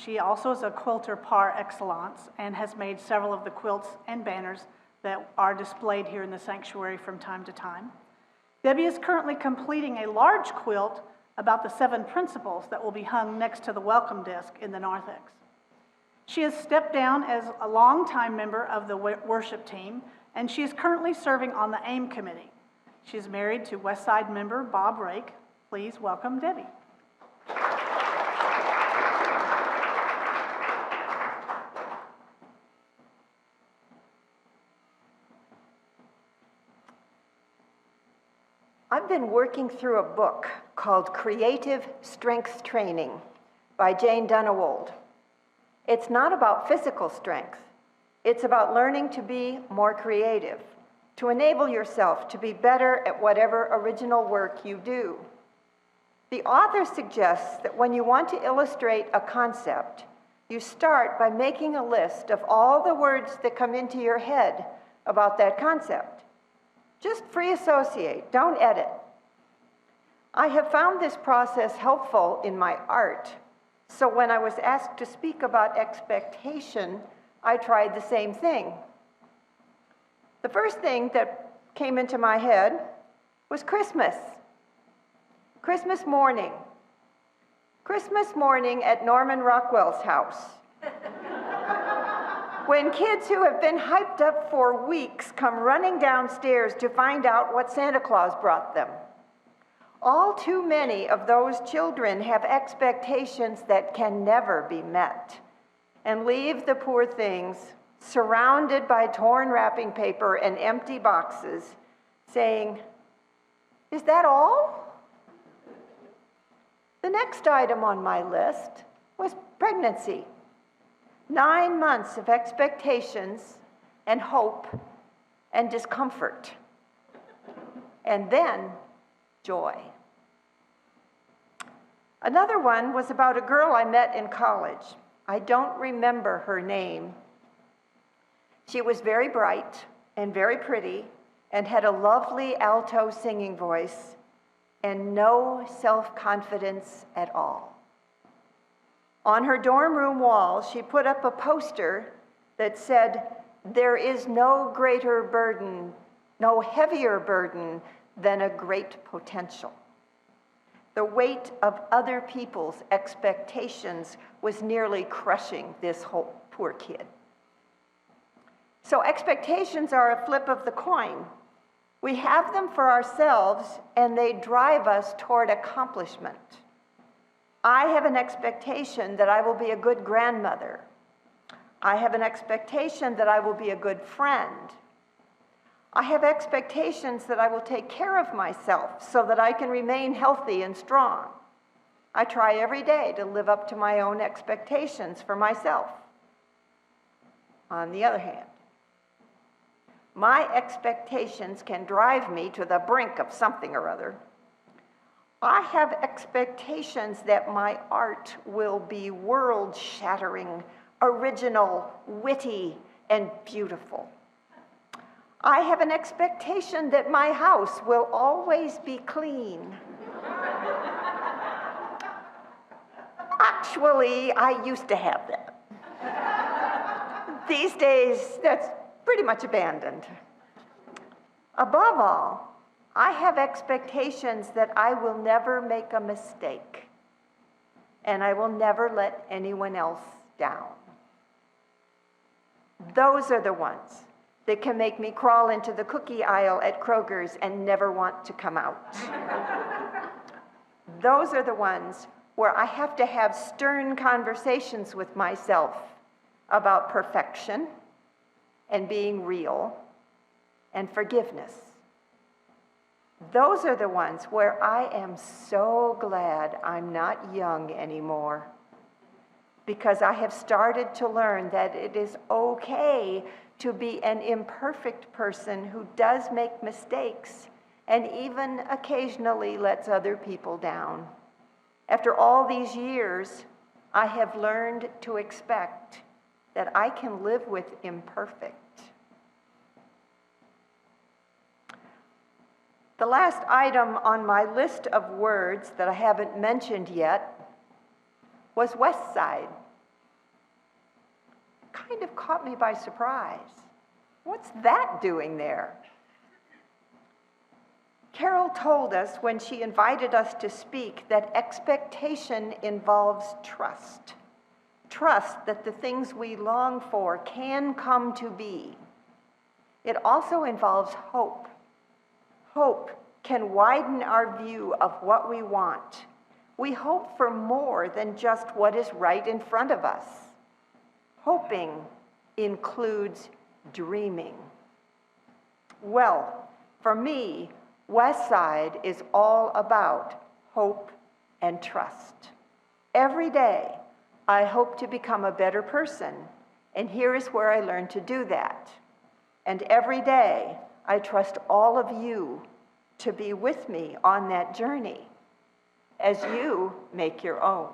She also is a quilter par excellence and has made several of the quilts and banners that are displayed here in the sanctuary from time to time. Debby is currently completing a large quilt about the 7 principles that will be hung next to the welcome desk in the narthex. She has stepped down as a longtime member of the worship team, and she is currently serving on the AIM committee. She is married to Westside member Bob Rake. Please welcome Debby. I've been working through a book called Creative Strength Training by Jane Dunnewold. It's not about physical strength. It's about learning to be more creative, to enable yourself to be better at whatever original work you do. The author suggests that when you want to illustrate a concept, you start by making a list of all the words that come into your head about that concept. Just free associate, don't edit. I have found this process helpful in my art, so when I was asked to speak about expectation, I tried the same thing. The first thing that came into my head was Christmas. Christmas morning. Christmas morning at Norman Rockwell's house. When kids who have been hyped up for weeks come running downstairs to find out what Santa Claus brought them. All too many of those children have expectations that can never be met and leave the poor things surrounded by torn wrapping paper and empty boxes saying, "Is that all?" The next item on my list was pregnancy. 9 months of expectations and hope and discomfort. And then joy. Another one was about a girl I met in college. I don't remember her name. She was very bright and very pretty and had a lovely alto singing voice and no self-confidence at all. On her dorm room wall, she put up a poster that said, "There is no greater burden, no heavier burden than a great potential." The weight of other people's expectations was nearly crushing this whole poor kid. So expectations are a flip of the coin. We have them for ourselves, and they drive us toward accomplishment. I have an expectation that I will be a good grandmother. I have an expectation that I will be a good friend. I have expectations that I will take care of myself so that I can remain healthy and strong. I try every day to live up to my own expectations for myself. On the other hand, my expectations can drive me to the brink of something or other. I have expectations that my art will be world-shattering, original, witty, and beautiful. I have an expectation that my house will always be clean. Actually, I used to have that. These days, that's pretty much abandoned. Above all, I have expectations that I will never make a mistake, and I will never let anyone else down. Those are the ones that can make me crawl into the cookie aisle at Kroger's and never want to come out. Those are the ones where I have to have stern conversations with myself about perfection and being real and forgiveness. Those are the ones where I am so glad I'm not young anymore, because I have started to learn that it is okay to be an imperfect person who does make mistakes and even occasionally lets other people down. After all these years, I have learned to expect that I can live with imperfect. The last item on my list of words that I haven't mentioned yet was West Side. kind of caught me by surprise. What's that doing there? Carol told us when she invited us to speak that expectation involves trust. Trust that the things we long for can come to be. It also involves hope. Hope can widen our view of what we want. We hope for more than just what is right in front of us. Hoping includes dreaming. Well, for me, Westside is all about hope and trust. Every day, I hope to become a better person, and here is where I learn to do that. And every day, I trust all of you to be with me on that journey as you make your own.